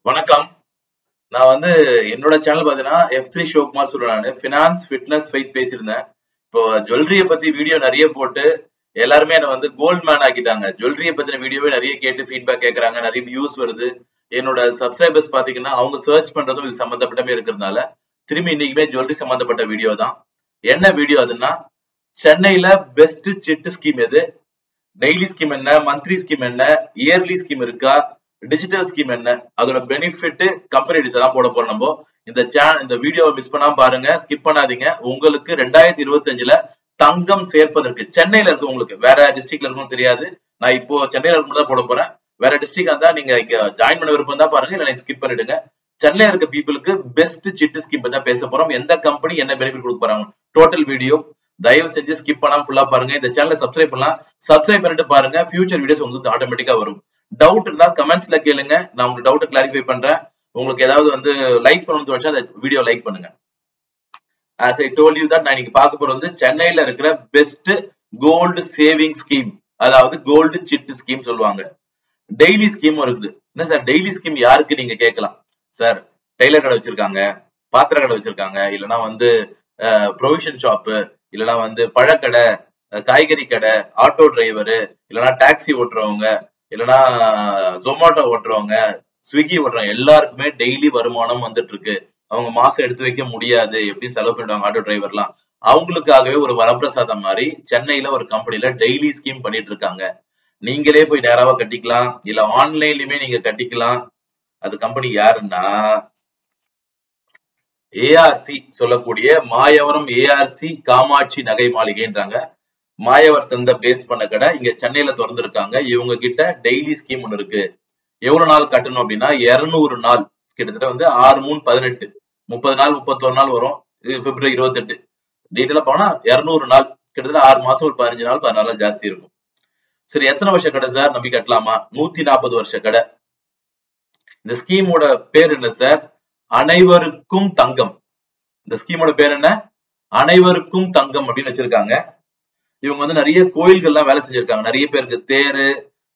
வணக்கம். நான் என்னோட சேனல் பாத்தீங்கன்னா F3 ஷோகுமார் சொல்றேன். நானு ஃபினான்ஸ், ஃபிட்னஸ், ஃபெய்த் பேசியிருந்தேன். இப்போ ஜுவல்லரிய பத்தி வீடியோ நிறைய போட்டு எல்லாருமே என்ன கோல்ட் மேன் ஆக்கிட்டாங்க. ஜுவல்லரிய பத்தின வீடியோவே நிறைய கேட்டு ஃபீட்பேக் கேக்குறாங்க. நிறைய வியூஸ் வருது. என்னோட சப்ஸ்கிரைபர்ஸ் பாத்தீங்கன்னா அவங்க சர்ச் பண்றதும் இது சம்பந்தப்பட்டமே இருக்கிறதுனால திரும்பி இன்னைக்குமே ஜுவல்லரி சம்பந்தப்பட்ட வீடியோ தான். என்ன வீடியோ அதுன்னா, சென்னையில பெஸ்ட் சிட்டு ஸ்கீம் எது, டெய்லி ஸ்கீம் என்ன, மந்த்லி ஸ்கீம் என்ன, இயர்லி ஸ்கீம் இருக்கா, டிஜிட்டல் ஸ்கீம் என்ன, அதோட பெனிஃபிட், கம்பெனி எல்லாம் போட போறோம். நம்ம இந்த வீடியோவை மிஸ் பண்ணாம பாருங்க, ஸ்கிப் பண்ணாதீங்க. உங்களுக்கு 2025ல தங்கம் சேர்ப்பதற்கு சென்னையில இருக்கு, உங்களுக்கு வேற டிஸ்ட்ரிக்ட்ல இருக்கும்னு தெரியாது. நான் இப்போ சென்னையில இருக்கும் தான் போட போறேன். வேற டிஸ்ட்ரிக்ட் இருந்தா நீங்க இங்க ஜாயின் பண்ண விருப்பம் தான் பாருங்க, இல்ல ஸ்கிப் பண்ணிடுங்க. சென்னையில இருக்க பீப்புளுக்கு பெஸ்ட் சிட்டு ஸ்கீம் பத்தி தான் பேச போறோம். எந்த கம்பெனி என்ன பெனிஃபிட் கொடுக்க போறாங்க, டோட்டல் வீடியோ தயவு செஞ்சு ஸ்கிப் பண்ணாம ஃபுல்லா பாருங்க. இந்த சேனலை சப்ஸ்கிரைப் பண்ணலாம், சப்ஸ்கிரைப் பண்ணிட்டு பாருங்க. ஃபியூச்சர் வீடியோஸ் உங்களுக்கு ஆட்டோமேட்டிக்கா வரும். டவுட் இருந்தா கமெண்ட்ஸ்ல கேளுங்க, நான் உங்களுக்கு டவுட் கிளாரிஃபை பண்றேன். உங்களுக்கு ஏதாவது லைக் பண்ணணும்னு தோணுச்சா அந்த வீடியோ லைக் பண்ணுங்க. as I told you that நான் இன்னைக்கு பார்க்க போறது சென்னையில இருக்கிற பெஸ்ட் கோல்டு சேவிங் ஸ்கீம், அதாவது கோல்டு சிட்டு ஸ்கீம் சொல்லுவாங்க. டெய்லி ஸ்கீம் இருக்குது. என்ன சார் டெய்லி ஸ்கீம் யாருக்கு நீங்க கேட்கலாம். சார் டெய்லர் கடை வச்சிருக்காங்க, பாத்திர கடை வச்சிருக்காங்க, இல்லைன்னா ப்ரொவிஷன் ஷாப்பு, இல்லைன்னா பழக்கடை, காய்கறி கடை, ஆட்டோ டிரைவரு, இல்லைன்னா டாக்ஸி ஓட்டுறவங்க, இல்லைன்னா ஜொமேட்டோ ஓட்டுறவங்க, ஸ்விக்கி ஓட்டுறவங்க எல்லாருக்குமே டெய்லி வருமானம் வந்துட்டு இருக்கு. அவங்க மாசம் எடுத்து வைக்க முடியாது, எப்படி செலவு பண்ணிடுவாங்க ஆட்டோ டிரைவர்லாம். அவங்களுக்காகவே ஒரு வரப்பிரசாதம் மாதிரி சென்னையில ஒரு கம்பெனில டெய்லி ஸ்கீம் பண்ணிட்டு இருக்காங்க. நீங்களே போய் நேராவா கட்டிக்கலாம், இல்ல ஆன்லைன்லயுமே நீங்க கட்டிக்கலாம். அது கம்பெனி யாருன்னா ஏஆர்சி சொல்லக்கூடிய மாயவரம் ஏஆர்சி காமாட்சி நகை மாளிகைன்றாங்க. மாயவரத்தை பேஸ் பண்ண கடை இங்க சென்னையில திறந்து இருக்காங்க. இவங்க கிட்ட டெய்லி ஸ்கீம் ஒண்ணு இருக்கு. எவ்வளவு நாள் கட்டணும் அப்படின்னா 200 நாள், கிட்டத்தட்ட 6 3 18 30 நாள் 31 நாள் வரும். இது பிப்ரவரி 28. டீட்டெயிலா போனா 200 நாள், கிட்டத்தட்ட 6 மாசம், ஒரு 15 நாள் 14 நாள் ஜாஸ்தி இருக்கும். சரி, எத்தனை வருஷ கடை சார், நம்பி கட்டலாமா? 140 வருஷ கடை. இந்த ஸ்கீமோட பேர் என்ன சார்? அனைவருக்கும் தங்கம். இந்த ஸ்கீமோட பேர் என்ன? அனைவருக்கும் தங்கம் அப்படின்னு வச்சிருக்காங்க. இவங்க நிறைய கோயில்கள்லாம் வேலை செஞ்சிருக்காங்க. நிறைய பேருக்கு தேரு,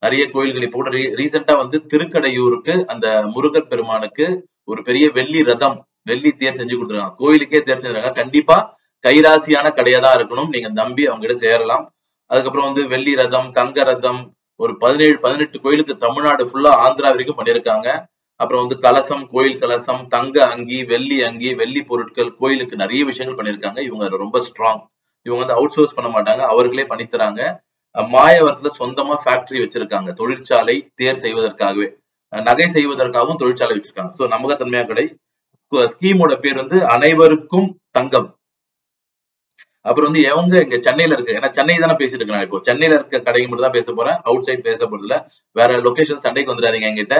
நிறைய கோயில்கள். இப்போ கூட ரீசெண்டா திருக்கடையூருக்கு அந்த முருகர் பெருமானுக்கு ஒரு பெரிய வெள்ளி ரதம், வெள்ளி தேர் செஞ்சு கொடுத்துருக்காங்க. கோயிலுக்கே தேர் செஞ்சிருக்காங்க. கண்டிப்பா கைராசியான கடையா தான் இருக்கணும், நீங்க நம்பி அவங்க கிட்ட சேரலாம். அதுக்கப்புறம் வெள்ளி ரதம், தங்க ரதம், ஒரு 17-18 கோயிலுக்கு தமிழ்நாடு ஃபுல்லா, ஆந்திரா வரைக்கும் பண்ணிருக்காங்க. அப்புறம் கலசம், கோயில் கலசம், தங்க அங்கி, வெள்ளி பொருட்கள், கோயிலுக்கு நிறைய விஷயங்கள் பண்ணிருக்காங்க. இவங்க ரொம்ப ஸ்ட்ராங். இவங்க அவுட் சோர்ஸ் பண்ண மாட்டாங்க, அவர்களே பண்ணித்தராங்க. மாயவரத்துல சொந்தமா ஃபேக்டரி வச்சிருக்காங்க, தொழிற்சாலை, தேர் செய்வதற்காகவே, நகை செய்வதற்காகவும் தொழிற்சாலை வச்சிருக்காங்க. சோ நம்பகத்தன்மையா கடை. ஸ்கீமோட பேர் அனைவருக்கும் தங்கம். அப்புறம் எவங்க இங்க சென்னையில இருக்கு, ஏன்னா சென்னை தானே பேசிட்டு இருக்கேன். இப்போ சென்னையில இருக்க கடைக்கு மட்டும் தான் பேச போறேன், அவுட் சைட் பேச போறது இல்ல. வேற லொகேஷன் சண்டைக்கு வந்துடாதீங்க என்கிட்ட.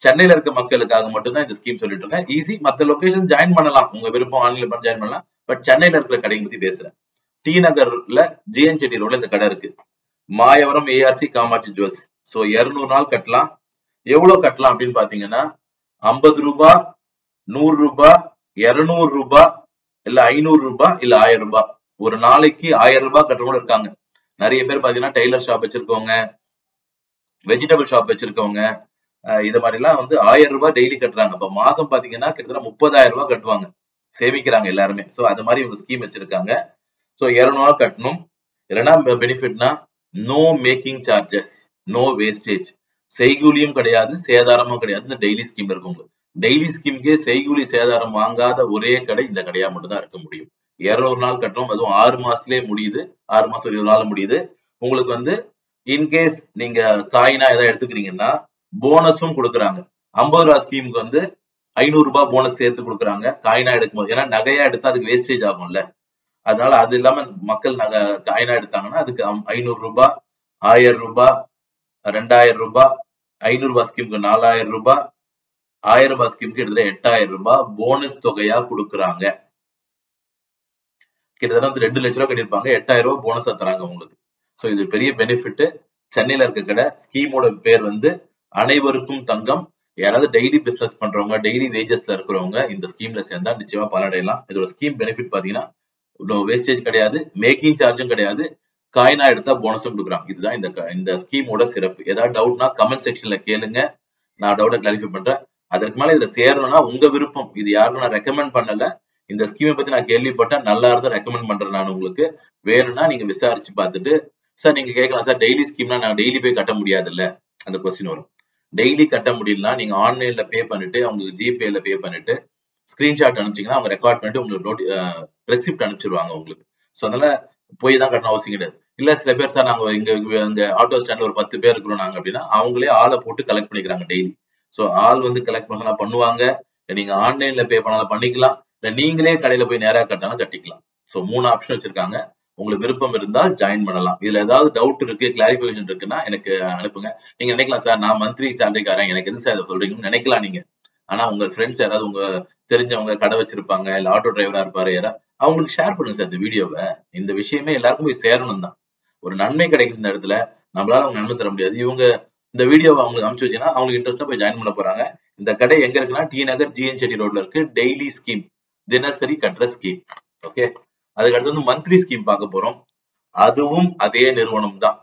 சென்னையில இருக்க மக்களுக்காக மட்டும்தான் இந்த ஸ்கீம் சொல்லிட்டு இருக்கேன். ஈஸி, மத்த லொகேஷன் ஜாயின் பண்ணலாம், உங்க விருப்பம், ஆன்லைன்ல பண்ணி ஜாயின் பண்ணலாம். பட் சென்னையில இருக்கிற கடையை பத்தி பேசுறேன். டி நகர்ல ஜிஎன் செட்டி ரோட்ல இந்த கடை இருக்கு, Mayavaram ARC Kamatchi Jewels. So 200 நாள் கட்டலாம். எவ்வளவு கட்டலாம் அப்படின்னு பாத்தீங்கன்னா 50 ரூபாய், 100 ரூபாய், 200 ரூபாய், இல்ல 500 ரூபாய், இல்ல 1000 ரூபாய். ஒரு நாளைக்கு 1000 ரூபாய் கட்டுறவங்க இருக்காங்க. நிறைய பேர் பாத்தீங்கன்னா டெய்லர் ஷாப் வச்சிருக்கவங்க, வெஜிடபிள் ஷாப் வச்சிருக்கவங்க, இது மாதிரி எல்லாம் 1000 ரூபாய் டெய்லி கட்டுறாங்க. அப்ப மாசம் பாத்தீங்கன்னா கிட்டத்தட்ட 30,000 ரூபாய் கட்டுவாங்க, சேமிக்கிறாங்க எல்லாருமே. சோ அது மாதிரி இவங்க ஸ்கீம் வச்சிருக்காங்க. சோ 200 நாள் கட்டணும். இல்லைன்னா பெனிஃபிட்னா no making charges, no wastage, செய்கூலியும் கிடையாது, சேதாரமும் கிடையாது. இந்த டெய்லி ஸ்கீம் இருக்குங்க. டெய்லி ஸ்கீமுக்கே செய்கூலி சேதாரம் வாங்காத ஒரே கடை இந்த கடையா மட்டும் தான் இருக்க முடியும். 200 நாள் கட்டணும், அதுவும் 6 மாசத்துலயே முடியுது. 6 மாசம் 20 நாள் முடியுது. உங்களுக்கு இன்கேஸ் நீங்க காயினா ஏதாவது எடுத்துக்கிறீங்கன்னா போனஸும் கொடுக்குறாங்க. 50 ரூபாய் ஸ்கீமுக்கு 500 ரூபாய் போனஸ் சேர்த்து கொடுக்குறாங்க காயினா எடுக்கும்போது. ஏன்னா நகையா எடுத்தா அதுக்கு வேஸ்டேஜ் ஆகும்ல, அதனால அது இல்லாம மக்கள் காயினா எடுத்தாங்கன்னா அதுக்கு 500 ரூபாய், 1000 ரூபாய், 2000 ரூபாய், 500 ரூபாய் ஸ்கீமுக்கு 4000 ரூபாய், 1000 ரூபாய் ஸ்கீமுக்கு கிட்டத்தட்ட 8000 ரூபாய் போனஸ் தொகையா கொடுக்குறாங்க. கிட்டத்தட்ட 2 லட்சம் ரூபாய் கட்டிருப்பாங்க, 8000 ரூபாய் போனஸா தராங்க உங்களுக்கு. சோ இது பெரிய பெனிஃபிட். சென்னையில இருக்க கடை. ஸ்கீமோட பேர் அனைவருக்கும் தங்கம். யாராவது டெய்லி பிசினஸ் பண்றவங்க, டெய்லி வேஜஸ்ல இருக்கிறவங்க இந்த ஸ்கீம்ல சேர்ந்தா நிச்சயமா பலனடையலாம். இதோட ஸ்கீம் பெனிஃபிட் பாத்தீங்கன்னா வேஸ்டேஜ் கிடையாது, மேக்கிங் சார்ஜும் கிடையாது, காயினா எடுத்தா போனஸும் கொடுக்குறாங்க. இதுதான் இந்த ஸ்கீமோட சிறப்பு. ஏதாவது டவுட்னா கமெண்ட் செக்ஷன்ல கேளுங்க, நான் டவுட்டை கிளாரிஃபை பண்றேன். அதற்கு மேல இதுல சேரணும்னா உங்க விருப்பம். இது யாருக்கும் நான் ரெக்கமெண்ட் பண்ணல. இந்த ஸ்கீமை பத்தி நான் கேள்விப்பட்டேன், நல்லா இருந்தா ரெக்கமெண்ட் பண்றேன் நான் உங்களுக்கு. வேணும்னா நீங்க விசாரிச்சு பார்த்துட்டு, சார் நீங்க கேட்கலாம் சார் டெய்லி ஸ்கீம்னா நான் டெய்லி போய் கட்ட முடியாது இல்ல, அந்த கொஸ்டின் வரும். டெய்லி கட்ட முடியலன்னா நீங்க ஆன்லைன்ல பே பண்ணிட்டு அவங்களுக்கு ஜிபேல பே பண்ணிட்டு ஸ்கிரீன்ஷாட் அனுப்பிச்சீங்கன்னா அவங்க ரெக்கார்ட் பண்ணிட்டு உங்களுக்கு ரெசிப்ட் அனுப்பிச்சிருவாங்க உங்களுக்கு. ஸோ அதனால போய் தான் கட்டணும் அவசியம் கிடையாது. இல்ல சில பேர் சார் நாங்க இங்க ஆட்டோ ஸ்டாண்ட்ல ஒரு 10 பேர் இருக்கிறோம் நாங்க அப்படின்னா அவங்களே ஆளை போட்டு கலெக்ட் பண்ணிக்கிறாங்க டெய்லி. ஸோ ஆள் வந்து கலெக்ட் பண்ணா பண்ணுவாங்க. நீங்க ஆன்லைன்ல பே பண்ணாலும் பண்ணிக்கலாம், இல்ல நீங்களே கடையில போய் நேரா கட்டினாலும் கட்டிக்கலாம். ஸோ 3 ஆப்ஷன் வச்சிருக்காங்க. உங்களுக்கு விருப்பம் இருந்தால் ஜாயின் பண்ணலாம். இதுல ஏதாவது டவுட் இருக்கு, கிளாரிபிகேஷன் இருக்குன்னா எனக்கு அனுப்புங்க. நீங்க நினைக்கலாம் சார் நான் மந்த்லி சேலரிக்காரன் எனக்கு எது சார் சொல்றீங்கன்னு நினைக்கலாம் நீங்க. ஆனா உங்க ஃப்ரெண்ட்ஸ் யாராவது உங்க தெரிஞ்சவங்க கடை வச்சிருப்பாங்க, இல்ல ஆட்டோ டிரைவரா இருப்பாரு யாராவது, அவங்களுக்கு ஷேர் பண்ணுங்க சார் இந்த வீடியோவை. இந்த விஷயமே எல்லாருக்கும் போய் சேரணும் தான். ஒரு நன்மை கிடைக்கும் இந்த இடத்துல, நம்மளால அவங்க நன்மை தர முடியாது. இவங்க இந்த வீடியோவை அவங்களுக்கு அனுப்பிச்சு வச்சீங்கன்னா அவங்களுக்கு இன்ட்ரெஸ்டா போய் ஜாயின் பண்ண போறாங்க. இந்த கடை எங்க இருக்குன்னா டி நகர் ஜிஎன் செட்டி ரோட்ல இருக்கு. டெய்லி ஸ்கீம், தினசரி கட்டுற ஸ்கீம். ஓகே, அதுக்கு அடுத்து வந்து மந்த்லி ஸ்கீம் பார்க்க போறோம். அதுவும் அதே நிறுவனம் தான்.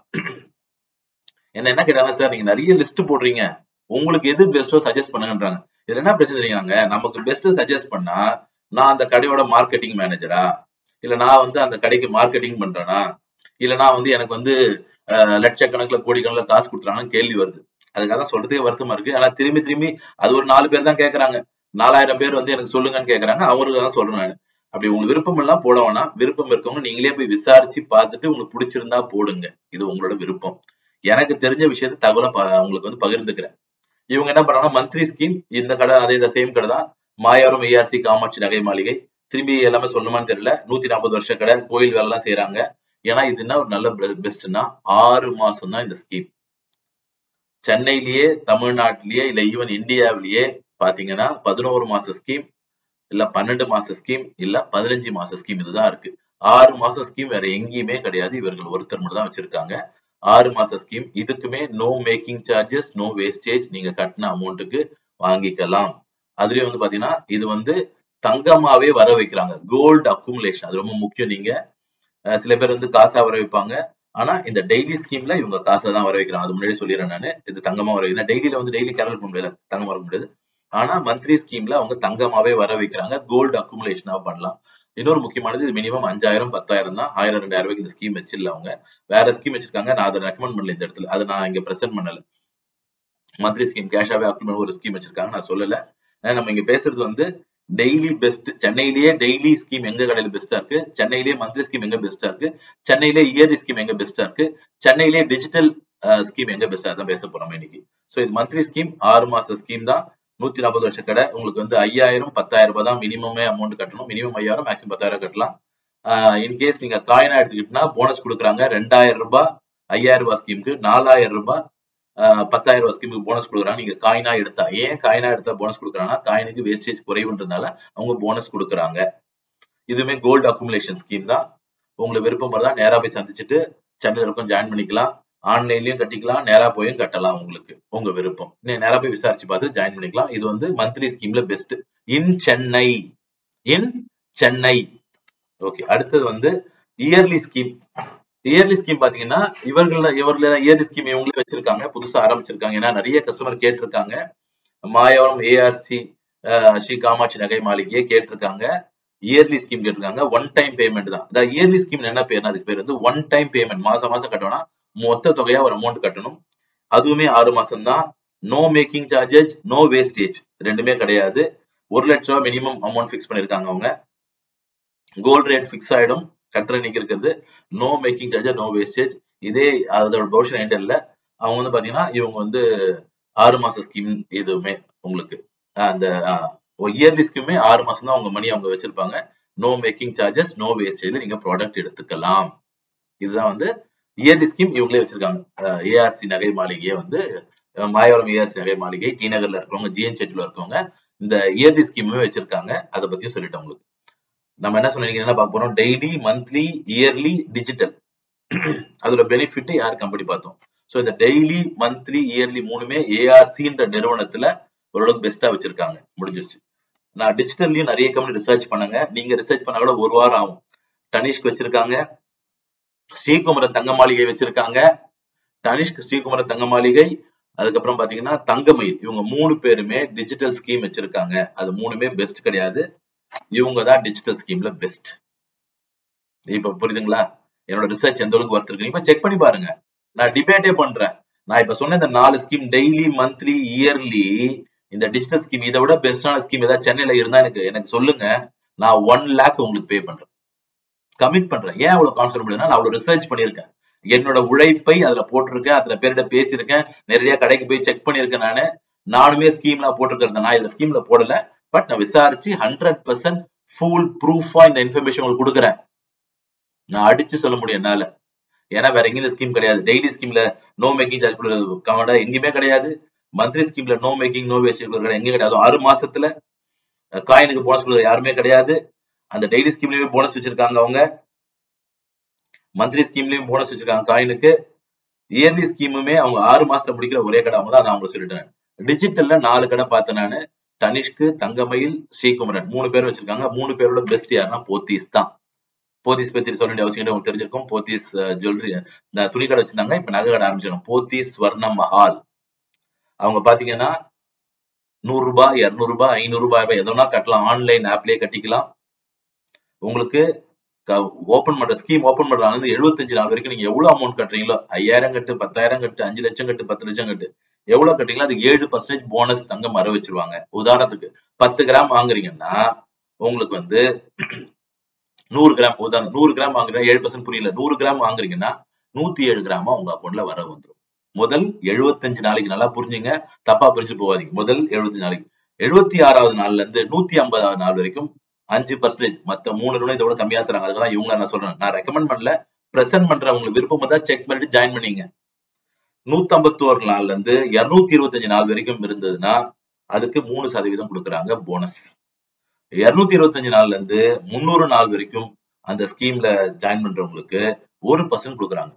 என்ன கேட்டாங்க சார் நீங்க நிறைய லிஸ்ட் போடுறீங்க, உங்களுக்கு எது பெஸ்டோ சஜஸ்ட் பண்ணுங்கன்றாங்க. இதுல என்ன பிரச்சனை தெரியுங்க, நமக்கு பெஸ்ட் சஜஸ்ட் பண்ணா நான் அந்த கடையோட மார்க்கெட்டிங் மேனேஜரா, இல்ல நான் வந்து அந்த கடைக்கு மார்க்கெட்டிங் பண்றேனா, இல்ல நான் வந்து எனக்கு வந்து லட்சக்கணக்கில் கோடிக்கணக்கில் காசு கொடுத்துறாங்கன்னு கேள்வி வருது. அதுக்காக தான் சொல்றதே வருத்தமா இருக்கு. ஆனா திரும்பி திரும்பி அது ஒரு 4 பேர் தான் கேட்கறாங்க, 4000 பேர் வந்து எனக்கு சொல்லுங்கன்னு கேட்கறாங்க. அவருக்கு தான் சொல்றேன் நான். அப்படி உங்களுக்கு விருப்பம் எல்லாம் போட வேணாம். விருப்பம் இருக்கவங்க நீங்களே போய் விசாரிச்சு பார்த்துட்டு உங்களுக்கு பிடிச்சிருந்தா போடுங்க. இது உங்களோட விருப்பம். எனக்கு தெரிஞ்ச விஷயத்த தகவலை உங்களுக்கு வந்து பகிர்ந்துக்கிறேன். இவங்க என்ன பண்றாங்கன்னா மந்த்லி ஸ்கீம், இந்த கடை அதே இந்த சேம் கடை தான், மாயவரம் ஏஆர்சி காமாட்சி நகை மாளிகை. திரும்பி எல்லாமே சொல்லணுமான்னு தெரியல, 140 வருஷ கடை, கோயில் வேலை எல்லாம் செய்யறாங்க. ஏன்னா இது என்ன ஒரு நல்ல பெஸ்ட்னா 6 மாசம் தான் இந்த ஸ்கீம். சென்னையிலேயே, தமிழ்நாட்டிலேயே, இல்ல ஈவன் இந்தியாவிலேயே பாத்தீங்கன்னா 11 மாச ஸ்கீம், இல்ல 12 மாச ஸ்கீம், இல்ல 15 மாச ஸ்கீம் இதுதான் இருக்கு. 6 மாச ஸ்கீம் வேற எங்கேயுமே கிடையாது. இவர்கள் ஒருத்தர் மட்டும் தான் வச்சிருக்காங்க. 6 மாச ஸ்கீம். இதுக்குமே no making charges, no wastage. நீங்க கட்டின அமௌண்ட்டுக்கு வாங்கிக்கலாம். அதுலயும் வந்து பாத்தீங்கன்னா இது வந்து தங்கமாவே வர வைக்கிறாங்க. கோல்டு அக்குமுலேஷன், அது ரொம்ப முக்கியம். நீங்க சில பேர் வந்து காசா வர வைப்பாங்க. ஆனா இந்த டெய்லி ஸ்கீம்ல இவங்க காசை தான் வர வைக்கிறாங்க. அது முன்னாடி சொல்லிடுறேன் நானு. இது தங்கமா வர வைக்கிறேன். டெய்லியில வந்து டெய்லி கேரல் பண்ண முடியாது, தங்கம் வர முடியாது. ஆனா மந்த்லி ஸ்கீம்ல அவங்க தங்கமாவே வர வைக்கிறாங்க. கோல்டு அக்குமுலேஷனா பண்ணலாம். இன்னொரு முக்கியமானது, இது மினிமம் 5000 10,000 தான். 1000 2000 ரூபாய்க்கு இந்த ஸ்கீம் வச்சிடல. அவங்க வேற ஸ்கீம் வச்சிருக்காங்க. நான் அதை ரெக்கமெண்ட் பண்ணல இந்த இடத்துல, அதை நான் இங்க பிரசன்ட் பண்ணல. மந்த்லி ஸ்கீம் கேஷாவே அக்குமுலேட் ஒரு ஸ்கீம் வச்சிருக்காங்க, நான் சொல்லல. நம்ம இங்க பேசுறது வந்து டெய்லி பெஸ்ட். சென்னையிலேயே டெய்லி ஸ்கீம் எங்க கடையில பெஸ்டா இருக்கு, சென்னையிலேயே மந்த்லி ஸ்கீம் எங்க பெஸ்டா இருக்கு, சென்னையிலே இயர்லி ஸ்கீம் எங்க பெஸ்டா இருக்கு, சென்னையிலே டிஜிட்டல் ஸ்கீம் எங்க பெஸ்டா தான் பேச போறோம் இன்னைக்கு. சோ இது மந்த்லி ஸ்கீம், 6 மாச ஸ்கீம் தான். 140 வருஷ கடை. உங்களுக்கு வந்து 5000 10,000 ரூபாய் தான் மினிமமே அமௌண்ட் கட்டணும். மினிமம் 5000, மேக்ஸிமம் 10,000 கட்டலாம். இன்கேஸ் நீங்க காயினா எடுத்துக்கிட்டா போனஸ் கொடுக்குறாங்க. 2000 ரூபாய் 5000 ரூபாய் ஸ்கீமுக்கு, 4000 ரூபாய் 10,000 ரூபாய் ஸ்கீமுக்கு போனஸ் கொடுக்குறாங்க. நீங்க காயினா எடுத்தா. ஏன் காயினா எடுத்தா போனஸ் கொடுக்குறாங்கன்னா, காயினுக்கு வேஸ்டேஜ் குறைவுன்றதுனால அவங்க போனஸ் கொடுக்குறாங்க. இதுவுமே கோல்டு அக்குமுலேஷன் ஸ்கீம் தான். உங்களுக்கு விருப்பம் இருந்தா நேரா போய் சந்திச்சுட்டு சென்னையில இருக்கும் ஜாயின் பண்ணிக்கலாம். ஆன்லைன்லயும் கட்டிக்கலாம், நேரா போயும் கட்டலாம். உங்களுக்கு உங்க விருப்பம். நேரா போய் விசாரிச்சு பார்த்து ஜாயின் பண்ணிக்கலாம். இது வந்து மந்த்லி ஸ்கீம்ல best in Chennai. In Chennai. Okay, அடுத்தது வந்து இயர்லி ஸ்கீம். இயர்லி ஸ்கீம் பாத்தீங்கன்னா இவர்கள இயர்லி ஸ்கீம் இவங்களே வச்சிருக்காங்க, புதுசா ஆரம்பிச்சிருக்காங்க. ஏன்னா நிறைய கஸ்டமர் கேட்டிருக்காங்க. மாயவரம் ஏஆர்சி ஸ்ரீ காமாட்சி நகை மாளிகையே கேட்டிருக்காங்க. இயர்லி ஸ்கீம் கேட்டிருக்காங்க. ஒன் டைம் பேமெண்ட் தான். இந்த இயர்லி ஸ்கீம் என்ன பேருன்னா, அதுக்கு பேர் வந்து ஒன் டைம் பேமெண்ட். மாசம் மாசம் கட்டணும், மொத்த தொகையா ஒரு அமௌண்ட் கட்டணும். அதுவுமே 6 மாசம் தான். No making charges, no wastage, ரெண்டுமே கிடையாது. 1 லட்சம் ரூபாய் மினிமம் அமௌண்ட் பிக்ஸ் பண்ணிருக்காங்க அவங்க. கோல்ட் ரேட் பிக்ஸ் ஆயிடும் கட்டுற இன்னைக்கு இருக்கிறது. No making charges, no wastage. இதே அதோட ப்ரொவிஷன் என்கிட்ட இல்ல. அவங்க வந்து பாத்தீங்கன்னா இவங்க வந்து 6 மாச ஸ்கீம். இதுவுமே உங்களுக்கு அந்த இயர்லி ஸ்கீமே 6 மாசம் தான் உங்க மணி அவங்க வச்சிருப்பாங்க. No making charges, no wastage, நீங்க ப்ராடக்ட் எடுத்துக்கலாம். இதுதான் வந்து இயர்லி ஸ்கீம் இவங்களே வச்சிருக்காங்க. ஏஆர்சி நகை மாளிகையே வந்து மாயவரம் ஏஆர்சி நகை மாளிகை, டி நகர்ல இருக்கவங்க, ஜிஎன் செட்டில இருக்கவங்க இந்த இயர்லி ஸ்கீமே வச்சிருக்காங்க. அதை பத்தியும் சொல்லிட்டேன் உங்களுக்கு. நம்ம என்ன சொன்னீங்க, என்ன பார்க்க போறோம், டெய்லி, மந்த்லி, இயர்லி, டிஜிட்டல். அதோட பெனிஃபிட் யார் கம்பெனி பார்த்தோம். ஸோ இந்த டெய்லி, மந்த்லி, இயர்லி மூணுமே ஏஆர்சின்ற நிறுவனத்துல ஓரளவுக்கு பெஸ்டா வச்சிருக்காங்க. முடிஞ்சிருச்சு. நான் டிஜிட்டல்லையும் நிறைய கம்பெனி ரிசர்ச் பண்ணங்க. நீங்க ரிசர்ச் பண்ணா கூட 1 வாரம் ஆகும். தனிஷ்க் வச்சிருக்காங்க, ஸ்ரீகுமரன் தங்க மாளிகை வச்சிருக்காங்க. தனிஷ்க், ஸ்ரீகுமரன் தங்க மாளிகை, அதுக்கப்புறம் பாத்தீங்கன்னா தங்கமயில், இவங்க 3 பேருமே டிஜிட்டல் ஸ்கீம் வச்சிருக்காங்க. அது 3மே பெஸ்ட் கிடையாது, இவங்க தான் டிஜிட்டல் ஸ்கீம்ல பெஸ்ட். இப்ப புரியுதுங்களா என்னோட ரிசர்ச் எந்த அளவுக்கு ஒர்த் இருக்கு? இப்ப செக் பண்ணி பாருங்க. நான் டிபேட்டே பண்றேன். நான் இப்ப சொன்ன இந்த 4 ஸ்கீம் டெய்லி, மந்த்லி, இயர்லி, இந்த டிஜிட்டல் ஸ்கீம் இதை விட பெஸ்டான ஸ்கீம் ஏதாவது சென்னையில இருந்தா எனக்கு சொல்லுங்க. நான் 1 lakh உங்களுக்கு பே பண்றேன், கமிட் பண்றேன். ஏன் அவ்வளவு கான்ஃபிடன்ட் பண்ணுன்னா, நான் அவ்வளவு ரிசர்ச் பண்ணிருக்கேன். என்னோட உழைப்பை அதுல போட்டிருக்கேன், அதுல பேர்கிட்ட பேசியிருக்கேன், நிறைய கடைக்கு போய் செக் பண்ணிருக்கேன். நானுமே ஸ்கீம்லாம் போட்டிருக்கிறேன். நான் இதுல ஸ்கீம்ல போடல, பட் நான் விசாரிச்சு 100% ஃபுல் ப்ரூஃபா இந்த இன்ஃபர்மேஷன் உங்களுக்கு கொடுக்குறேன். நான் அடிச்சு சொல்ல முடியும் என்னால. ஏன்னா வேற எங்கேயும் இந்த ஸ்கீம் கிடையாது. டெய்லி ஸ்கீம்ல நோ மேக்கிங் சார்ஜ் கொடுக்குற எங்கேயுமே கிடையாது. மந்த்லி ஸ்கீம்ல நோ மேக்கிங் நோ வேஸ்ட் எங்கேயும் கிடையாது. 6 மாசத்துல காயினுக்கு போனஸ் கொடுக்குற யாருமே கிடையாது. அந்த டெய்லி ஸ்கீம்லயுமே போனஸ் வச்சிருக்காங்க அவங்க, மந்த்லி ஸ்கீம்லயும் போனஸ் வச்சிருக்காங்க காயினுக்கு. இயர்லி ஸ்கீமுமே அவங்க 6 மாசத்துல முடிக்கிற ஒரே கடை அவங்க தான். நான் உங்களுக்கு சொல்லிட்டேன். டிஜிட்டல்ல 4 கடை பார்த்தேன் நானு. தனிஷ்கு, தங்கமயில், ஸ்ரீகுமரன் 3 பேர் வச்சிருக்காங்க. 3 பேரோட பெஸ்ட் யாருன்னா போத்தீஸ் தான். போத்தீஸ் பத்தி சொல்ல வேண்டிய அவசியம் உங்களுக்கு தெரிஞ்சிருக்கும். போத்தீஸ் ஜுவல்லரி துணி கடை வச்சிருந்தாங்க, இப்ப நகை கடை ஆரம்பிச்சிடும். போத்தீஸ் ஸ்வர்ண மஹால். அவங்க பாத்தீங்கன்னா 100 ரூபாய், 200 ரூபாய், 500 ரூபாய் எதனா கட்டலாம். ஆன்லைன் ஆப்லயே கட்டிக்கலாம். உங்களுக்கு ஓபன் பண்ற ஸ்கீம் ஓபன் பண்றாங்க 75 நாள் வரைக்கும் நீங்க எவ்வளவு அமௌண்ட் கட்டுறீங்களோ, 5000 கட்டு, 10,000 கட்டு, 5 லட்சம் கட்டு, 10 லட்சம் கட்டு, எவ்வளவு கட்டுறீங்களோ அதுக்கு 7% போனஸ் தங்கம் வர வச்சிருவாங்க. உதாரணத்துக்கு 10 கிராம் வாங்குறீங்கன்னா உங்களுக்கு 100 கிராம், உதாரணம் 100 கிராம் வாங்குறீங்கன்னா 7% புரியல, 100 கிராம் வாங்குறீங்கன்னா 107 கிராமா உங்க அக்கௌண்ட்ல வர வந்துடும். முதல் 75 நாளைக்கு, நல்லா புரிஞ்சுங்க, தப்பா புரிஞ்சு போகாதீங்க. முதல் 75 நாளைக்கு, 76வது நாள்ல இருந்து 150வது நாள் வரைக்கும் 5%. மத்த 3 நிறுவனம் இதோட கம்மியா தராங்க. அதுதான் இவங்க நான் சொல்றேன். நான் ரெக்கமெண்ட் பண்ணல, பிரசன்ட் பண்றேன். உங்களுக்கு விருப்பம் தான் செக் பண்ணிட்டு ஜாயின் பண்ணீங்க. 151 நாள்ல இருந்து 225 நாள் வரைக்கும் இருந்ததுன்னா அதுக்கு 3% கொடுக்குறாங்க போனஸ். 225 நாள்ல இருந்து 300 நாள் வரைக்கும் அந்த ஸ்கீம்ல ஜாயின் பண்றவங்களுக்கு 1% கொடுக்குறாங்க.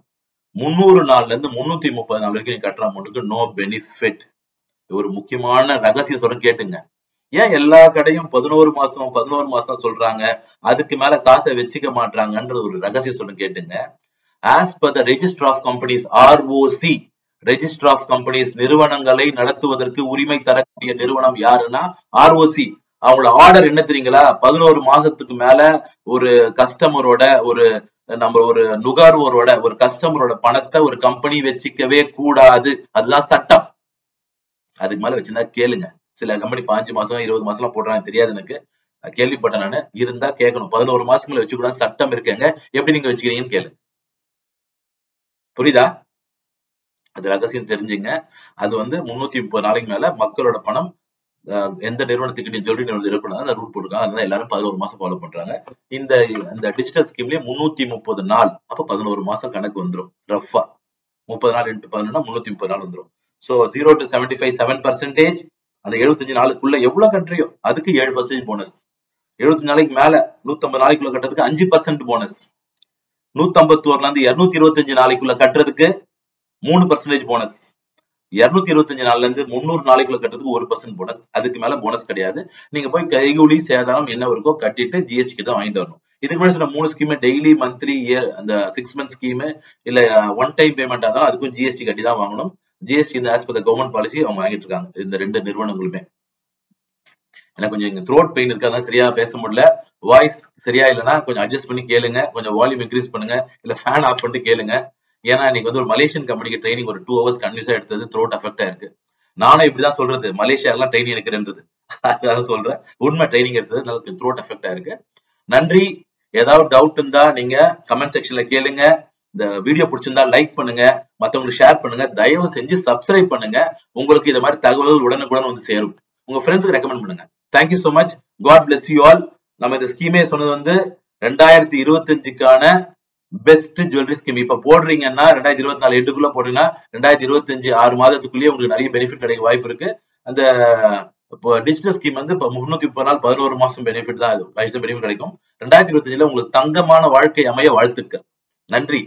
300 நாள்ல இருந்து 330 நாள் வரைக்கும் நீங்க கட்டுற அமௌண்ட்டுக்கு நோ பெனிஃபிட். ஒரு முக்கியமான ரகசியம் சொல்ற கேட்டுங்க. ஏன் எல்லா கடையும் 11 மாசம் சொல்றாங்க, அதுக்கு மேல காசை வச்சுக்க மாட்டாங்கன்ற ஒரு ரகசியம் சொல்ல கேட்டுங்க. As per the Register of Companies, ROC, Register of Companies, நிறுவனங்களை நடத்துவதற்கு உரிமை தரக்கூடிய நிறுவனம் யாருன்னா ROC. அவங்களோட ஆர்டர் என்ன தெரியுங்களா? 11 மாசத்துக்கு மேல ஒரு கஸ்டமரோட, ஒரு நுகர்வோரோட, ஒரு கஸ்டமரோட பணத்தை ஒரு கம்பெனி வச்சுக்கவே கூடாது. அதுதான் சட்டம். அதுக்கு மேல வச்சிருந்தா கேளுங்க. சில கம்பெனி 5 மாசம் 20 மாசம் போடுறாங்க, தெரியாது எனக்கு, கேள்விப்பட்டேன் நானு. இருந்தா கேட்கணும். 11 மாசத்துல வச்சுக்கூடாது சட்டம் இருக்குங்க. எப்படி நீங்க வச்சுக்கிறீங்கன்னு கேளு. புரியுதா? அது ரகசியம் தெரிஞ்சுங்க. அது 330 நாளைக்கு மேல மக்களோட பணம் எந்த நிறுவனத்துக்கு ஜுவல்லரி நிறுவனம் இருக்கக்கூடாது, அந்த ரூட் போட்டுருக்காங்க. அதனால எல்லாரும் 11 மாசம் ஃபாலோ பண்றாங்க. இந்த டிஜிட்டல் ஸ்கீம்லயே 330 நாள், அப்ப 11 மாசம் கணக்கு வந்துடும். ரஃபா 30 நாள் இன்ட்டு 11 330 நாள் வந்துடும். So 0 to 75 7%. அந்த 75 நாளுக்குள்ள எவ்வளவு கட்டுறியோ அதுக்கு 7% போனஸ். 75 நாளைக்கு மேல 150 நாளைக்குள்ள கட்டுறதுக்கு 5% போனஸ். 151 இருந்து 225 நாளைக்குள்ள கட்டுறதுக்கு 3% போனஸ். 225 நாள்ல இருந்து 300 நாளைக்குள்ள கட்டுறதுக்கு 1% போனஸ். அதுக்கு மேல போனஸ் கிடையாது. நீங்க போய் கைகூலி சேதாரம் என்ன இருக்கோ கட்டிட்டு ஜிஎஸ்டி கிட்ட வாங்கிட்டு வரணும். இதுக்கு முன்னாடி சொன்ன 3 ஸ்கீம் டெய்லி, மந்த்லி, இயர், அந்த 6 மந்த் ஸ்கீம் இல்ல 1 டைம் பேமெண்ட் இருந்தாலும் அதுக்கும் ஜிஎஸ்டி கட்டி தான் வாங்கணும். GST as per the government policy அவங்க வாங்கிட்டு இருக்காங்க இந்த 2 நிறுவனங்களுமே. எனக்கு கொஞ்சம் இங்க த்ரோட் பெயின் இருக்கு, அதான் சரியா பேச முடியல. வாய்ஸ் சரியா இல்லைன்னா கொஞ்சம் அட்ஜஸ்ட் பண்ணி கேளுங்க. கொஞ்சம் வால்யூம் இன்க்ரீஸ் பண்ணுங்க, இல்ல ஃபேன் ஆஃப் பண்ணிட்டு கேளுங்க. ஏன்னா இன்னைக்கு ஒரு மலேசியன் கம்பெனிக்கு ட்ரைனிங் ஒரு 2 hours கன்வியூஸா எடுத்தது, த்ரோட் அஃபெக்ட் ஆயிருக்கு. நானும் இப்படிதான் சொல்றது, மலேசியாலாம் ட்ரைனிங் எடுக்கிறேன்றது. அதான் சொல்றேன், உண்மை ட்ரைனிங் எடுத்தது த்ரோட் அஃபெக்ட் ஆயிருக்கு. நன்றி. ஏதாவது டவுட் இருந்தா நீங்க கமெண்ட் செக்ஷன்ல கேளுங்க. இந்த வீடியோ பிடிச்சிருந்தா லைக் பண்ணுங்க, மத்தவங்களுக்கு ஷேர் பண்ணுங்க, தயவு செஞ்சு சப்ஸ்கிரைப் பண்ணுங்க. உங்களுக்கு இந்த மாதிரி தகவல்கள் உடனுக்குடன் சேரும். உங்க ஃப்ரெண்ட்ஸ்க்கு ரெக்கமெண்ட் பண்ணுங்க. Thank you so much. God bless you all. நம்ம இந்த ஸ்கீமே சொன்னது 2025க்கான பெஸ்ட் ஜுவல்லரி ஸ்கீம். இப்ப போடுறீங்கன்னா 2024 எண்டுக்குள்ள போடுறீங்கன்னா 2025 6 மாதத்துக்குள்ளேயே உங்களுக்கு நிறைய பெனிஃபிட் கிடைக்க வாய்ப்பு இருக்கு. அந்த டிஜிட்டல் ஸ்கீம் இப்ப 330 நாள் 11 மாசம் பெனிஃபிட் தான், பெனிஃபிட் கிடைக்கும். 2025ல உங்களுக்கு தங்கமான வாழ்க்கை அமைய வாழ்த்துக்கள். நன்றி.